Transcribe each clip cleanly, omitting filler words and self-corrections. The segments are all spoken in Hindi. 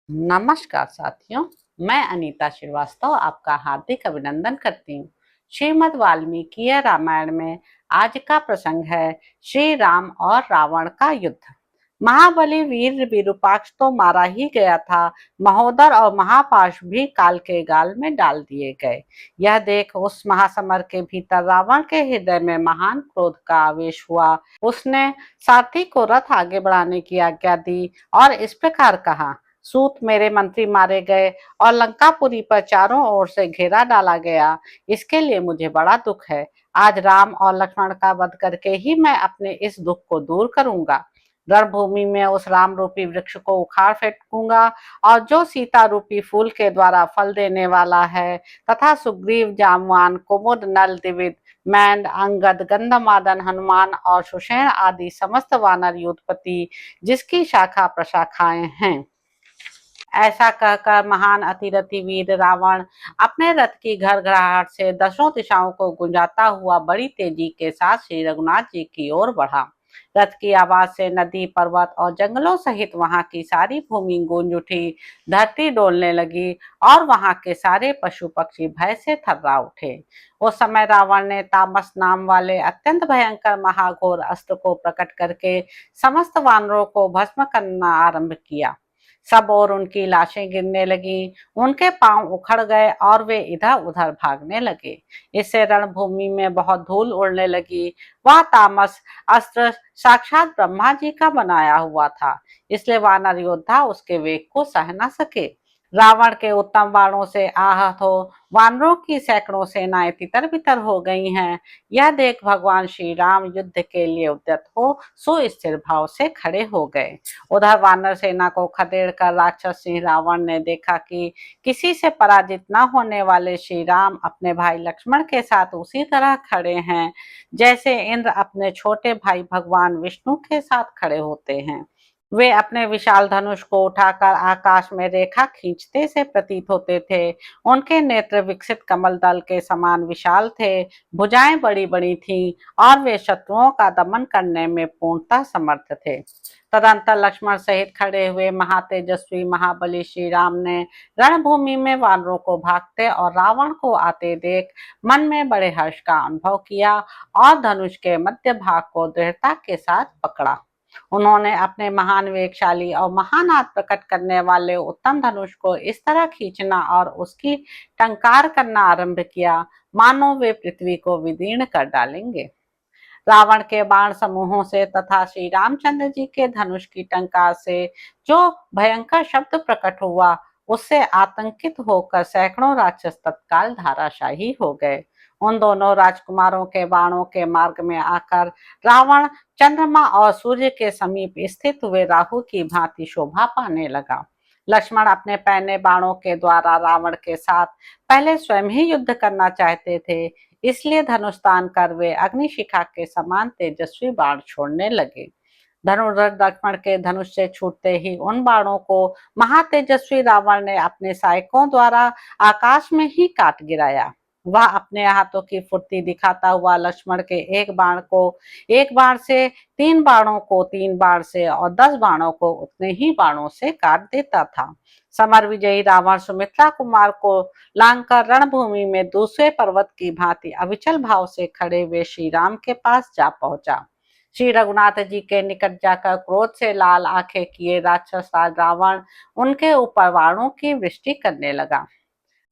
नमस्कार साथियों, मैं अनीता श्रीवास्तव आपका हार्दिक अभिनंदन करती हूँ। श्रीमद् वाल्मीकि रामायण में आज का प्रसंग है श्री राम और रावण का युद्ध। महाबली वीर विरूपाक्ष तो मारा ही गया था, महोदर और महापाश भी काल के गाल में डाल दिए गए। यह देख उस महासमर के भीतर रावण के हृदय में महान क्रोध का आवेश हुआ। उसने सारथी को रथ आगे बढ़ाने की आज्ञा दी और इस प्रकार कहा, सूत मेरे मंत्री मारे गए और लंकापुरी पर चारों ओर से घेरा डाला गया। इसके लिए मुझे बड़ा दुख है। आज राम और लक्ष्मण का वध करके ही मैं अपने इस दुख को दूर करूंगा। रणभूमि में उस राम रूपी वृक्ष को उखाड़ फेंकूंगा और जो सीता रूपी फूल के द्वारा फल देने वाला है तथा सुग्रीव, जामवान, कुमुद, नल, द्विविद, मैंद, अंगद, गंधमादन, हनुमान और सुषेण आदि समस्त वानर युद्धपति जिसकी शाखा प्रशाखाएं हैं। ऐसा कहकर महान अतिरथी वीर रावण अपने रथ की घड़घड़ाहट से दसों दिशाओं को गुंजाता हुआ बड़ी तेजी के साथ श्री रघुनाथ जी की ओर बढ़ा। रथ की आवाज से नदी, पर्वत और जंगलों सहित वहां की सारी भूमि गूंज उठी, धरती डोलने लगी और वहां के सारे पशु पक्षी भय से थर्रा उठे। उस समय रावण ने तामस नाम वाले अत्यंत भयंकर महाघोर अस्त्र को प्रकट करके समस्त वानरों को भस्म करना आरंभ किया। सब और उनकी लाशें गिरने लगी, उनके पांव उखड़ गए और वे इधर उधर भागने लगे। इससे रणभूमि में बहुत धूल उड़ने लगी। वह तामस अस्त्र साक्षात ब्रह्मा जी का बनाया हुआ था, इसलिए वानर योद्धा उसके वेग को सह न सके। रावण के उत्तम बाणों से आहत हो वानरों की सैकड़ों सेनाएं तितर बितर हो गई हैं। यह देख भगवान श्री राम युद्ध के लिए उद्यत हो सुस्थिर भाव से खड़े हो गए। उधर वानर सेना को खदेड़ कर राक्षस सिंह रावण ने देखा कि किसी से पराजित न होने वाले श्री राम अपने भाई लक्ष्मण के साथ उसी तरह खड़े हैं जैसे इंद्र अपने छोटे भाई भगवान विष्णु के साथ खड़े होते हैं। वे अपने विशाल धनुष को उठाकर आकाश में रेखा खींचते से प्रतीत होते थे। उनके नेत्र विकसित कमल दल के समान विशाल थे, भुजाएं बड़ी बड़ी थीं और वे शत्रुओं का दमन करने में पूर्णतः समर्थ थे। तदंतर लक्ष्मण सहित खड़े हुए महातेजस्वी महाबली श्री राम ने रणभूमि में वानरों को भागते और रावण को आते देख मन में बड़े हर्ष का अनुभव किया और धनुष के मध्य भाग को दृढ़ता के साथ पकड़ा। उन्होंने अपने महान वेगशाली और महान हाथ प्रकट करने वाले उत्तम धनुष को इस तरह खींचना और उसकी टंकार करना आरंभ किया मानो वे पृथ्वी को विदीर्ण कर डालेंगे। रावण के बाण समूहों से तथा श्री रामचंद्र जी के धनुष की टंकार से जो भयंकर शब्द प्रकट हुआ, उससे आतंकित होकर सैकड़ों राक्षस तत्काल धाराशाही हो गए। उन दोनों राजकुमारों के बाणों के मार्ग में आकर रावण चंद्रमा और सूर्य के समीप स्थित हुए राहु की भांति शोभा पाने लगा। लक्ष्मण अपने पहने बाणों के द्वारा रावण के साथ पहले स्वयं ही युद्ध करना चाहते थे, इसलिए धनुष तान कर वे अग्निशिखा के समान तेजस्वी बाण छोड़ने लगे। धनुर्धर लक्ष्मण के धनुष से छूटते ही उन बाणों को महातेजस्वी रावण ने अपने सहायकों द्वारा आकाश में ही काट गिराया। वह अपने हाथों की फुर्ती दिखाता हुआ लक्ष्मण के एक बाण से, तीन बाणों को तीन बाण से और 10 बाणों को उतने ही बाणों से काट देता था। समर विजयी रावण सुमित्रा कुमार को लांघकर रणभूमि में दूसरे पर्वत की भांति अविचल भाव से खड़े हुए श्री राम के पास जा पहुंचा। श्री रघुनाथ जी के निकट जाकर क्रोध से लाल आंखें किए राक्षस राज रावण उनके ऊपर बाणों की वृष्टि करने लगा।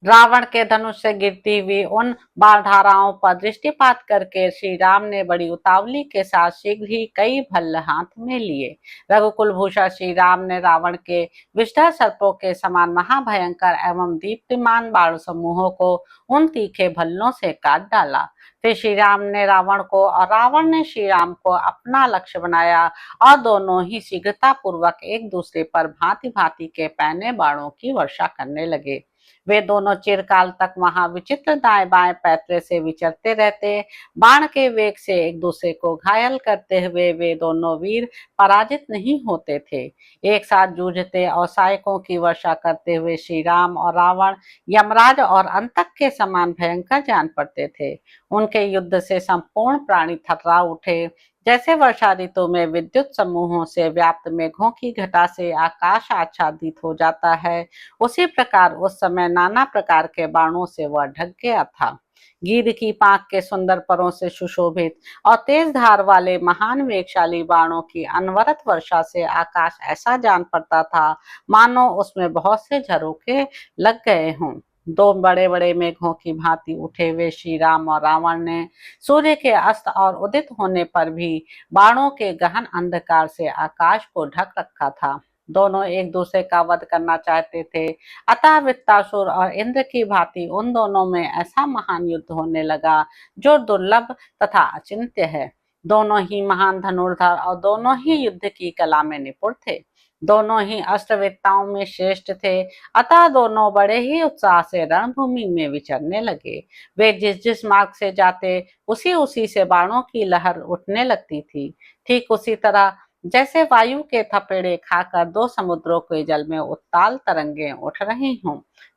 रावण के धनुष से गिरती हुई उन बाणधाराओं पर दृष्टिपात करके श्री राम ने बड़ी उतावली के साथ शीघ्र ही कई भल्ल हाथ में लिए। रघुकुल भूषण श्री राम ने रावण के विषधर सर्पों के समान महाभयंकर एवं दीप्तिमान बाण समूहों को उन तीखे भल्लों से काट डाला। फिर श्री राम ने रावण को और रावण ने श्री राम को अपना लक्ष्य बनाया और दोनों ही शीघ्रता पूर्वक एक दूसरे पर भांति भांति के पैने बाणों की वर्षा करने लगे। वे दोनों चिरकाल तक वहां विचित्र दाएं बाएं पैतरे से विचरते रहते। बाण के वेग से एक दूसरे को घायल करते हुए वे दोनों वीर पराजित नहीं होते थे। एक साथ जूझते और सहायकों की वर्षा करते हुए श्री राम और रावण यमराज और अंतक के समान भयंकर जान पड़ते थे। उनके युद्ध से संपूर्ण प्राणी थर्रा उठे। जैसे वर्षा ऋतु में विद्युत समूहों से व्याप्त मेघों की घटा से आकाश आच्छादित हो जाता है, उसी प्रकार उस समय नाना प्रकार के बाणों से वह ढक गया था। गिद्ध की पांख के सुंदर परों से सुशोभित और तेज धार वाले महान वेगशाली बाणों की अनवरत वर्षा से आकाश ऐसा जान पड़ता था मानो उसमें बहुत से झरोखे लग गए हों। दो बड़े बड़े मेघों की भांति उठे हुए श्री राम और रावण ने सूर्य के अस्त और उदित होने पर भी बाणों के गहन अंधकार से आकाश को ढक रखा था। दोनों एक दूसरे का वध करना चाहते थे। अतः वृत्तासुर और इंद्र की भांति उन दोनों में ऐसा महान युद्ध होने लगा जो दुर्लभ तथा अचिंत्य है। दोनों ही महान धनुर्धर और दोनों ही युद्ध की कला में निपुण थे। दोनों ही अस्त्रवेत्ताओं में श्रेष्ठ थे। अतः दोनों बड़े ही उत्साह से रणभूमि में विचरने लगे। वे जिस जिस मार्ग से जाते उसी उसी से बाणों की लहर उठने लगती थी। ठीक उसी तरह जैसे वायु के थपेड़े खाकर दो समुद्रों के जल में उत्ताल तरंगे उठ रही हों।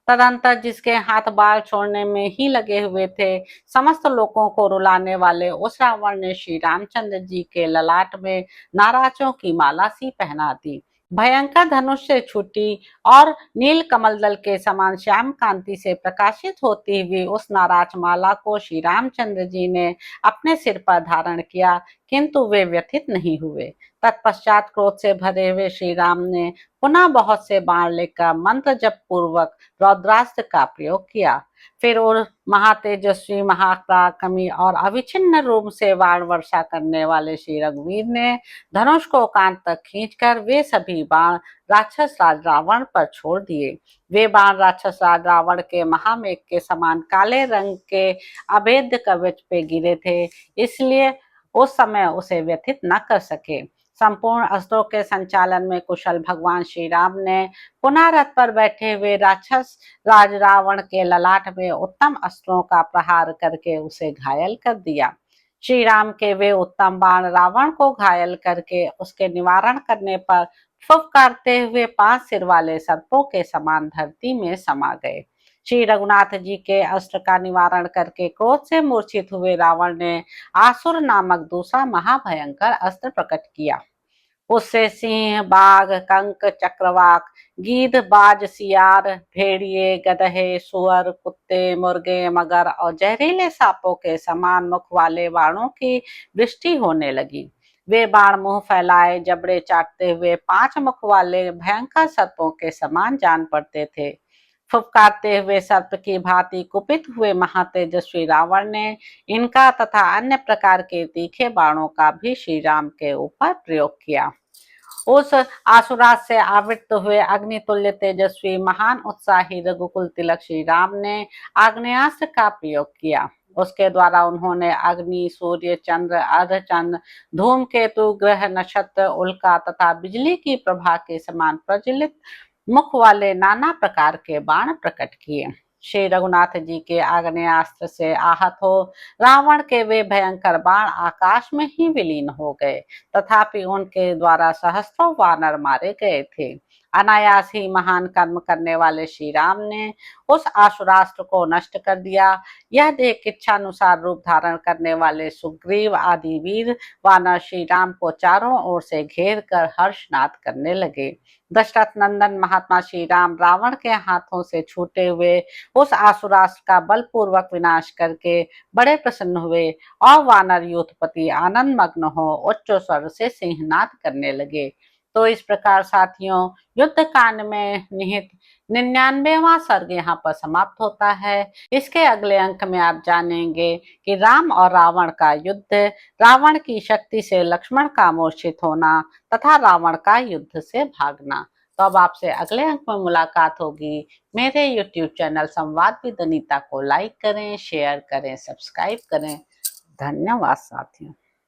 तदंतर जिसके हाथ बाल छोड़ने में ही लगे हुए थे, समस्त लोगों को रुलाने वाले उस रावण ने श्री रामचंद्र जी के ललाट में नाराजों की माला सी पहना दी। भयंकर धनुष से छूटी और नील कमल दल के समान श्याम कांति से प्रकाशित होती हुई उस नाराज माला को श्री रामचंद्र जी ने अपने सिर पर धारण किया, किंतु वे व्यथित नहीं हुए। तत्पश्चात क्रोध से भरे हुए श्री राम ने पुनः बहुत से बाण लेकर मंत्र जप पूर्वक रौद्रास्त्र का प्रयोग किया। फिर उस महातेजस्वी महापराक्रमी और अविच्छिन्न रूप से बाण वर्षा करने वाले श्री रघुवीर ने धनुष को कान तक खींचकर वे सभी बाण राक्षस राज रावण पर छोड़ दिए। वे बाण राक्षस राज रावण के महामेघ के समान काले रंग के अभेद्य कवच पे गिरे थे, इसलिए उस समय उसे व्यथित न कर सके। संपूर्ण अस्त्रों के संचालन में कुशल भगवान श्री राम ने पुनः रथ पर बैठे हुए राक्षस राज रावण के ललाट में उत्तम अस्त्रों का प्रहार करके उसे घायल कर दिया। श्री राम के वे उत्तम बाण रावण को घायल करके उसके निवारण करने पर फुफकारते हुए 5 सिर वाले सर्पों के समान धरती में समा गए। श्री रघुनाथ जी के अस्त्र का निवारण करके क्रोध से मूर्छित हुए रावण ने आसुर नामक दूसरा महाभयंकर अस्त्र प्रकट किया। उससे सिंह, बाघ, कंक, चक्रवाक, गीध, बाज, सियार, भेड़िए, गधे, सुअर, कुत्ते, मुर्गे, मगर और जहरीले सांपों के समान मुख वाले बाणों की वृष्टि होने लगी। वे बाण मुंह फैलाए जबड़े चाटते हुए 5 मुख वाले भयंकर सर्पों के समान जान पड़ते थे। फुफकारते हुए सर्प की भांति कुपित हुए महातेजस्वी रावण ने इनका तथा अन्य प्रकार के तीखे बाणों का भी श्री राम के ऊपर प्रयोग किया। उस आसुराज से आवृत हुए अग्नितुल्य तेजस्वी महान उत्साही रघुकुल तिलक श्री राम ने आग्नेयास्त्र का प्रयोग किया। उसके द्वारा उन्होंने अग्नि, सूर्य, चंद्र, अर्धचंद्र, धूमकेतु, ग्रह, नक्षत्र, उल्का तथा बिजली की प्रभा के समान प्रज्वलित मुख वाले नाना प्रकार के बाण प्रकट किए। श्री रघुनाथ जी के आग्नेयास्त्र से आहत हो रावण के वे भयंकर बाण आकाश में ही विलीन हो गए, तथापि उनके द्वारा सहस्त्रों वानर मारे गए थे। अनायास ही महान कर्म करने वाले श्री राम ने उस आसुरास्त्र को नष्ट कर दिया। यह देख इच्छानुसार रूप धारण करने वाले सुग्रीव आदि वीर वानर श्री राम को चारों ओर से घेर कर हर्षनाद करने लगे। दशरथ नंदन महात्मा श्री राम रावण के हाथों से छूटे हुए उस आसुरास्त्र का बलपूर्वक विनाश करके बड़े प्रसन्न हुए और वानर यूथपति आनंद मग्न हो उच्च स्वर से सिंहनाद करने लगे। तो इस प्रकार साथियों, युद्ध कांड में निहित 99वां सर्ग यहाँ पर समाप्त होता है। इसके अगले अंक में आप जानेंगे कि राम और रावण का युद्ध, रावण की शक्ति से लक्ष्मण का मूर्छित होना तथा रावण का युद्ध से भागना। तो अब आपसे अगले अंक में मुलाकात होगी। मेरे YouTube चैनल संवाद विद अनीता को लाइक करें, शेयर करें, सब्सक्राइब करें। धन्यवाद साथियों।